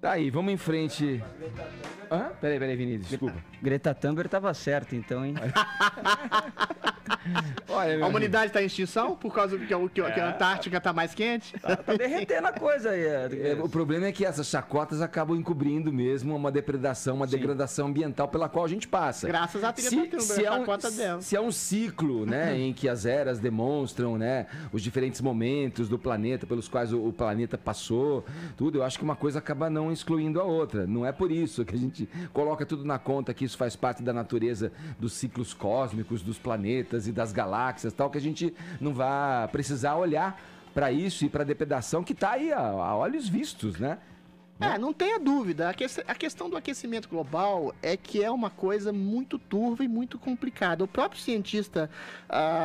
Tá aí, vamos em frente. Peraí, Vinícius, desculpa. Greta Thunberg tava certo, então, hein? Olha, a humanidade está em extinção por causa que a Antártica está mais quente? Tá derretendo a coisa aí. O problema é que essas chacotas acabam encobrindo mesmo uma depredação, uma degradação ambiental pela qual a gente passa. Graças à chacota dela. Se é um ciclo, né, em que as eras demonstram, né, os diferentes momentos do planeta pelos quais o planeta passou, tudo, eu acho que uma coisa acaba não excluindo a outra. Não é por isso que a gente coloca tudo na conta que isso faz parte da natureza dos ciclos cósmicos, dos planetas e das galáxias, tal, que a gente não vai precisar olhar para isso e para a depredação que está aí a olhos vistos, né? Não tenha dúvida. A questão do aquecimento global é que é uma coisa muito turva e muito complicada. O próprio cientista,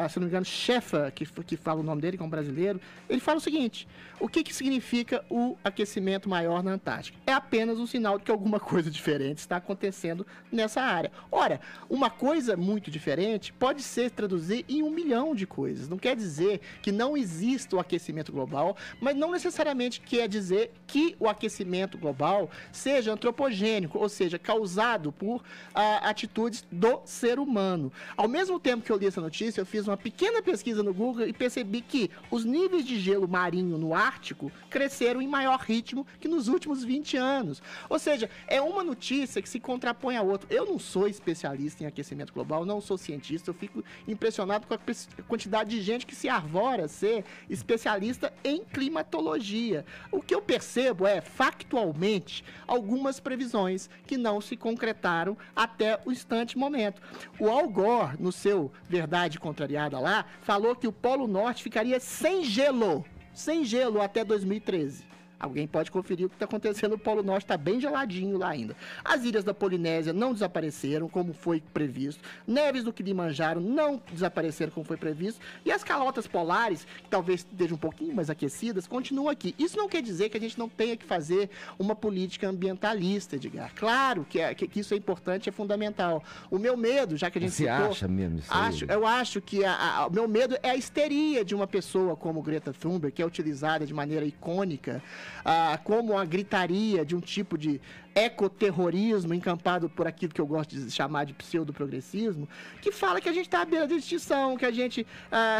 se não me engano, Sheffer, que fala o nome dele, que é um brasileiro, ele fala o seguinte: o que significa o aquecimento maior na Antártica? É apenas um sinal de que alguma coisa diferente está acontecendo nessa área. Ora, uma coisa muito diferente pode ser traduzir em 1 milhão de coisas. Não quer dizer que não exista o aquecimento global, mas não necessariamente quer dizer que o aquecimento global seja antropogênico, ou seja, causado por atitudes do ser humano. Ao mesmo tempo que eu li essa notícia, eu fiz uma pequena pesquisa no Google e percebi que os níveis de gelo marinho no Ártico cresceram em maior ritmo que nos últimos 20 anos. Ou seja, é uma notícia que se contrapõe a outra. Eu não sou especialista em aquecimento global, não sou cientista, eu fico impressionado com a quantidade de gente que se arvora ser especialista em climatologia. O que eu percebo é, factualmente, algumas previsões que não se concretaram até o instante momento. O Al Gore, no seu Verdade Contrariada lá, falou que o Polo Norte ficaria sem gelo até 2013. Alguém pode conferir o que está acontecendo. O Polo Norte está bem geladinho lá ainda. As ilhas da Polinésia não desapareceram, como foi previsto. Neves do Kilimanjaro não desapareceram, como foi previsto. E as calotas polares, que talvez estejam um pouquinho mais aquecidas, continuam aqui. Isso não quer dizer que a gente não tenha que fazer uma política ambientalista, Edgar. Claro que isso é importante, é fundamental. O meu medo, já que a gente Você acha mesmo isso aí? Eu acho que o meu medo é a histeria de uma pessoa como Greta Thunberg, que é utilizada de maneira icônica como uma gritaria de um tipo de ecoterrorismo encampado por aquilo que eu gosto de chamar de pseudo-progressismo, que fala que a gente está à beira da extinção, que a gente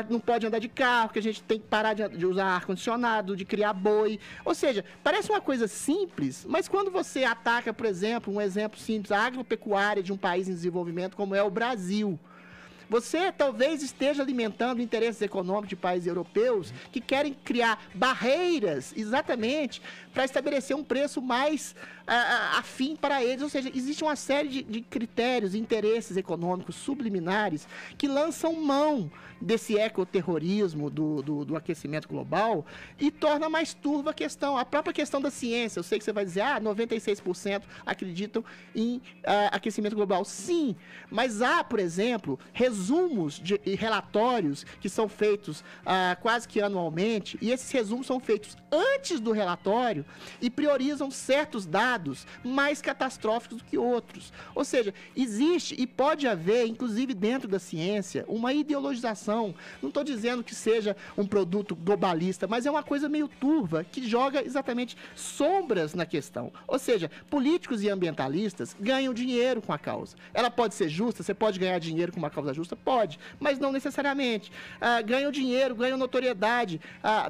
não pode andar de carro, que a gente tem que parar de usar ar-condicionado, de criar boi. Ou seja, parece uma coisa simples, mas quando você ataca, por exemplo, um exemplo simples, a agropecuária de um país em desenvolvimento como é o Brasil, você talvez esteja alimentando interesses econômicos de países europeus que querem criar barreiras exatamente para estabelecer um preço mais afim para eles. Ou seja, existe uma série de critérios, interesses econômicos subliminares que lançam mão desse ecoterrorismo do aquecimento global e torna mais turva a questão. A própria questão da ciência. Eu sei que você vai dizer, 96% acreditam em aquecimento global. Sim, mas há, por exemplo, resumos e relatórios que são feitos quase que anualmente, e esses resumos são feitos antes do relatório e priorizam certos dados mais catastróficos do que outros. Ou seja, existe e pode haver, inclusive dentro da ciência, uma ideologização. Não estou dizendo que seja um produto globalista, mas é uma coisa meio turva que joga exatamente sombras na questão. Ou seja, políticos e ambientalistas ganham dinheiro com a causa. Ela pode ser justa, você pode ganhar dinheiro com uma causa justa? Pode, mas não necessariamente. Ganham dinheiro, ganham notoriedade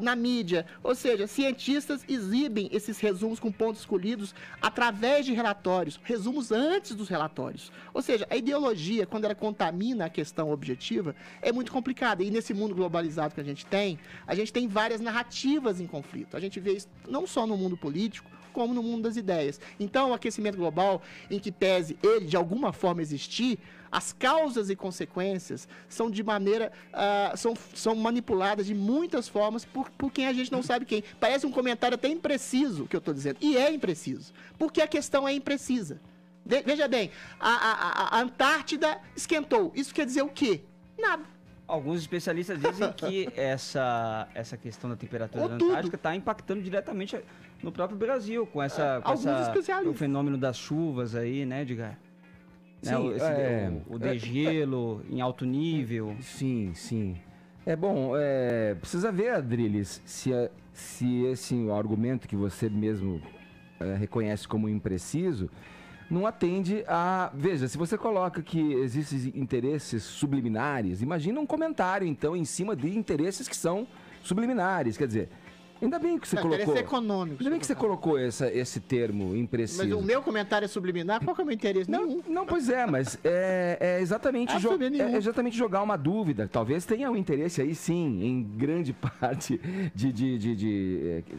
na mídia. Ou seja, cientistas exibem esses resumos com pontos escolhidos através de relatórios, resumos antes dos relatórios. Ou seja, a ideologia, quando ela contamina a questão objetiva, é muito complicada. E nesse mundo globalizado que a gente tem várias narrativas em conflito. A gente vê isso não só no mundo político, como no mundo das ideias. Então, o aquecimento global, em que pese ele de alguma forma existir, as causas e consequências são de maneira são manipuladas de muitas formas por quem a gente não sabe quem. Parece um comentário até impreciso que eu estou dizendo, e é impreciso, porque a questão é imprecisa. Veja bem, a Antártida esquentou. Isso quer dizer o quê? Nada. Alguns especialistas dizem que essa questão da temperatura da Antártica está impactando diretamente no próprio Brasil, com o fenômeno das chuvas aí, né, Edgar? Sim, o degelo em alto nível. Sim, sim. Precisa ver, Adriles, se esse argumento que você mesmo reconhece como impreciso, não atende a... Veja, se você coloca que existem interesses subliminares, imagina um comentário, então, em cima de interesses que são subliminares. Quer dizer, ainda bem que você colocou... econômico. Ainda bem que você colocou esse termo impreciso. Mas o meu comentário é subliminar? Qual que é o meu interesse? Não, pois é, mas é exatamente exatamente jogar uma dúvida. Talvez tenha um interesse aí, sim, em grande parte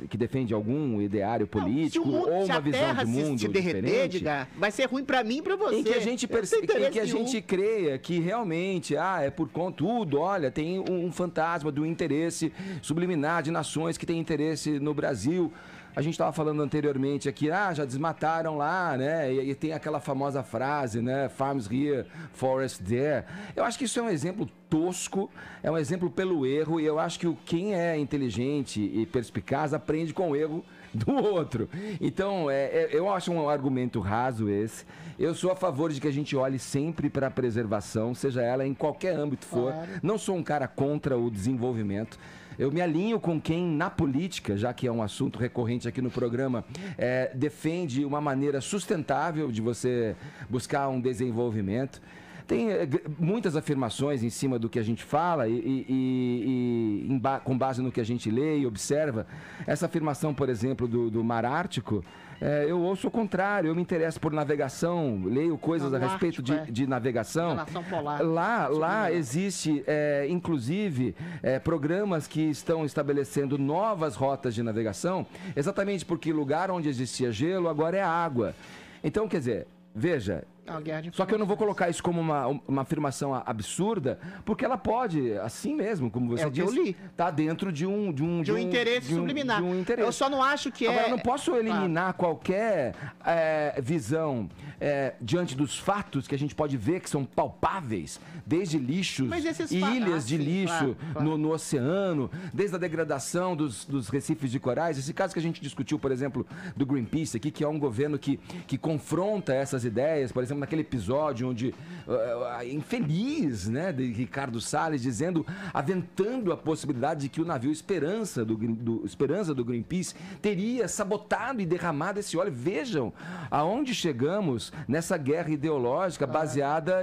que defende algum ideário político ou uma visão de mundo se derreter, diferente. Diga, vai ser ruim pra mim e pra você. Em que a gente creia que realmente, é por conta tudo, olha, tem um fantasma do interesse subliminar de nações que têm interesse no Brasil. A gente estava falando anteriormente aqui, já desmataram lá, né? E tem aquela famosa frase, né? Farms here, forest there. Eu acho que isso é um exemplo tosco, é um exemplo pelo erro, e eu acho que quem é inteligente e perspicaz aprende com o erro do outro. Então, eu acho um argumento raso esse. Eu sou a favor de que a gente olhe sempre para a preservação, seja ela em qualquer âmbito for. Claro. Não sou um cara contra o desenvolvimento. Eu me alinho com quem, na política, já que é um assunto recorrente aqui no programa, defende uma maneira sustentável de você buscar um desenvolvimento. Tem muitas afirmações em cima do que a gente fala com base no que a gente lê e observa. Essa afirmação, por exemplo, do Mar Ártico, eu ouço o contrário. Eu me interesso por navegação, leio coisas a respeito de navegação. Relação polar. Lá existe, inclusive, programas que estão estabelecendo novas rotas de navegação, exatamente porque lugar onde existia gelo agora é água. Então, quer dizer, veja... Só que eu não vou colocar isso como uma afirmação absurda, porque ela pode, assim mesmo, como você disse, tá dentro de um interesse subliminar. De um interesse. Eu só não acho que Agora, eu não posso eliminar qualquer visão diante dos fatos que a gente pode ver que são palpáveis, desde lixos e ilhas de lixo no oceano, desde a degradação dos recifes de corais. Esse caso que a gente discutiu, por exemplo, do Greenpeace aqui, que é um governo que confronta essas ideias, por exemplo, naquele episódio onde infeliz, né, de Ricardo Salles aventando a possibilidade de que o navio Esperança do Greenpeace teria sabotado e derramado esse óleo. Vejam aonde chegamos nessa guerra ideológica baseada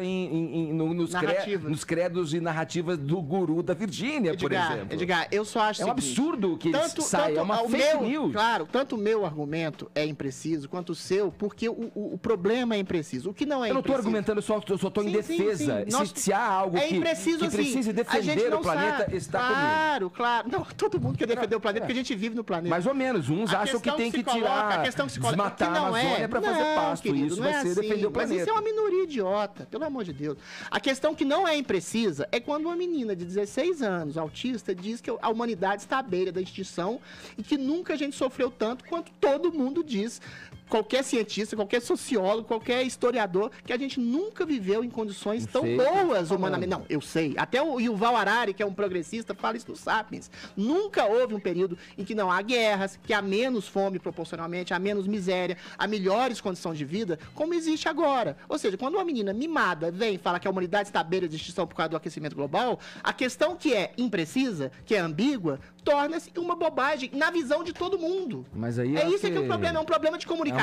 nos credos e narrativas do guru da Virgínia, por exemplo. Edgar, eu só acho um absurdo que saia, é uma fake news. Claro, tanto o meu argumento é impreciso quanto o seu, porque o problema é impreciso. O que não é eu não estou argumentando, eu só estou em defesa. Se há algo que precise defender o planeta, está comigo. Claro. Não, todo mundo quer defender o planeta, porque a gente vive no planeta. Mais ou menos. Uns acham que tem que tirar, desmatar a Amazônia para fazer pasto. Querido, isso vai ser defender o planeta. Mas isso é uma minoria idiota, pelo amor de Deus. A questão que não é imprecisa é quando uma menina de 16 anos, autista, diz que a humanidade está à beira da extinção e que nunca a gente sofreu tanto quanto todo mundo diz. Qualquer cientista, qualquer sociólogo, qualquer historiador, que a gente nunca viveu em condições tão boas humanamente. Não, eu sei. Até o Yuval Harari, que é um progressista, fala isso no Sapiens. Nunca houve um período em que não há guerras, que há menos fome proporcionalmente, há menos miséria, há melhores condições de vida, como existe agora. Ou seja, quando uma menina mimada vem e fala que a humanidade está à beira de extinção por causa do aquecimento global, a questão que é imprecisa, que é ambígua, torna-se uma bobagem na visão de todo mundo. Mas aí isso que é um problema, é um problema de comunicação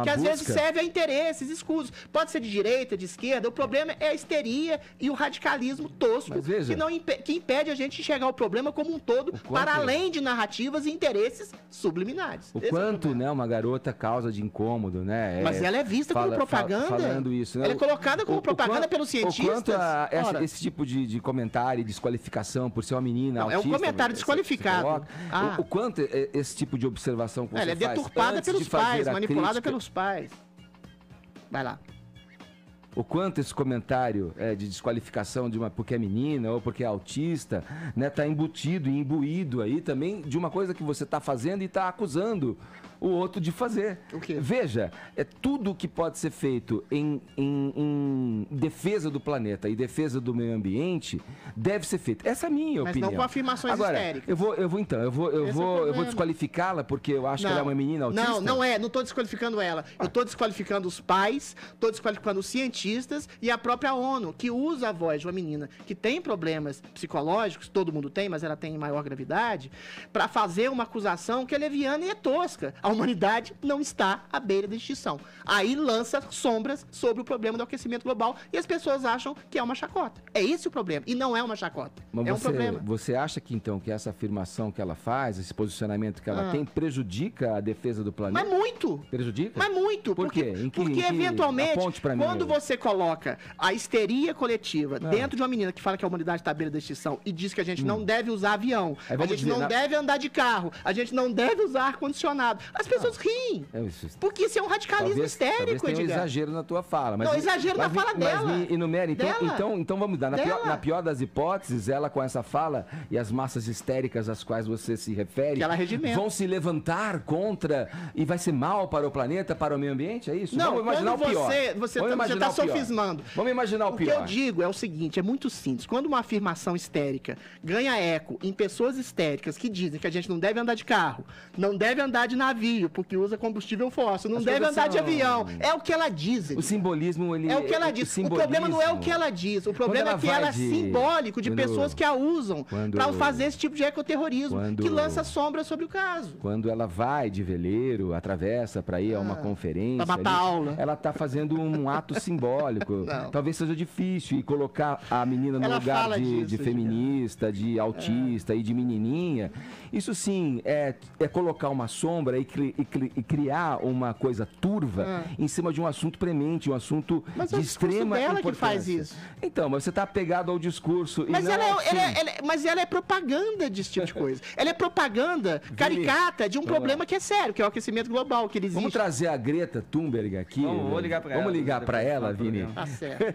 que às vezes serve a interesses escusos. Pode ser de direita, de esquerda, o problema é a histeria e o radicalismo tosco que impede a gente de enxergar o problema como um todo, para além de narrativas e interesses subliminares. O quanto, uma garota causa de incômodo, né? Mas ela é vista como propaganda. Falando isso, né? Ela é colocada como propaganda pelos cientistas. O quanto esse tipo de comentário e desqualificação por ser uma menina autista... É um comentário desqualificado. O quanto esse tipo de observação que você faz... Ela é deturpada pelos pais, manipulada pelos pais. Vai lá. O quanto esse comentário de desqualificação porque é menina ou porque é autista, né, tá embutido e imbuído aí também de uma coisa que você está fazendo e está acusando o outro de fazer. O quê? Veja, tudo que pode ser feito em defesa do planeta e defesa do meio ambiente deve ser feito. Essa é a minha opinião. Mas não com afirmações histéricas. Eu vou desqualificá-la porque eu acho que ela é uma menina autista. Não estou desqualificando ela. Eu estou desqualificando os pais, estou desqualificando os cientistas e a própria ONU, que usa a voz de uma menina que tem problemas psicológicos, todo mundo tem, mas ela tem em maior gravidade, para fazer uma acusação que é leviana e é tosca. A humanidade não está à beira da extinção. Aí lança sombras sobre o problema do aquecimento global e as pessoas acham que é uma chacota. É esse o problema. E não é uma chacota. Mas é um problema. Você acha que, então, que essa afirmação que ela faz, esse posicionamento que ela tem, prejudica a defesa do planeta? Mas muito. Prejudica? Mas muito. Por quê? Porque eventualmente, quando mim, você coloca a histeria coletiva dentro de uma menina que fala que a humanidade está à beira da extinção e diz que a gente não deve usar avião, a gente não deve andar de carro, a gente não deve usar ar-condicionado, as pessoas riem. Porque isso é um radicalismo histérico, Edgar. Tem um exagero na tua fala. Mas, não, exagero na fala dela. Mas me enumera, então vamos dar. Na pior das hipóteses, ela com essa fala e as massas histéricas às quais você se refere, que ela regimenta, vão se levantar contra e vai ser mal para o planeta, para o meio ambiente, é isso? Não, vamos imaginar o pior. Você está sofismando. Vamos imaginar o pior. O que eu digo é o seguinte, é muito simples. Quando uma afirmação histérica ganha eco em pessoas histéricas que dizem que a gente não deve andar de carro, não deve andar de navio, porque usa combustível fóssil, não deve andar de avião, é o que ela diz. O simbolismo, ele... É o que ela diz. O problema não é o que ela diz, o problema é que ela é simbólico de pessoas que a usam para fazer esse tipo de ecoterrorismo, que lança sombra sobre o caso. Quando ela vai de veleiro, atravessa para ir a uma conferência, para matar aula, ela está fazendo um ato simbólico. Talvez seja difícil e colocar a menina no lugar de feminista, de autista e de menininha. Isso sim é colocar uma sombra e criar uma coisa turva em cima de um assunto premente, um assunto de extrema importância. Que faz isso. Então, mas você está apegado ao discurso. Mas ela é propaganda desse tipo de coisa. Ela é propaganda caricata de um problema que é sério, que é o aquecimento global, que ele existe. Vamos trazer a Greta Thunberg aqui. Vamos ligar para ela. Vamos ligar para ela, Vini. Tá certo.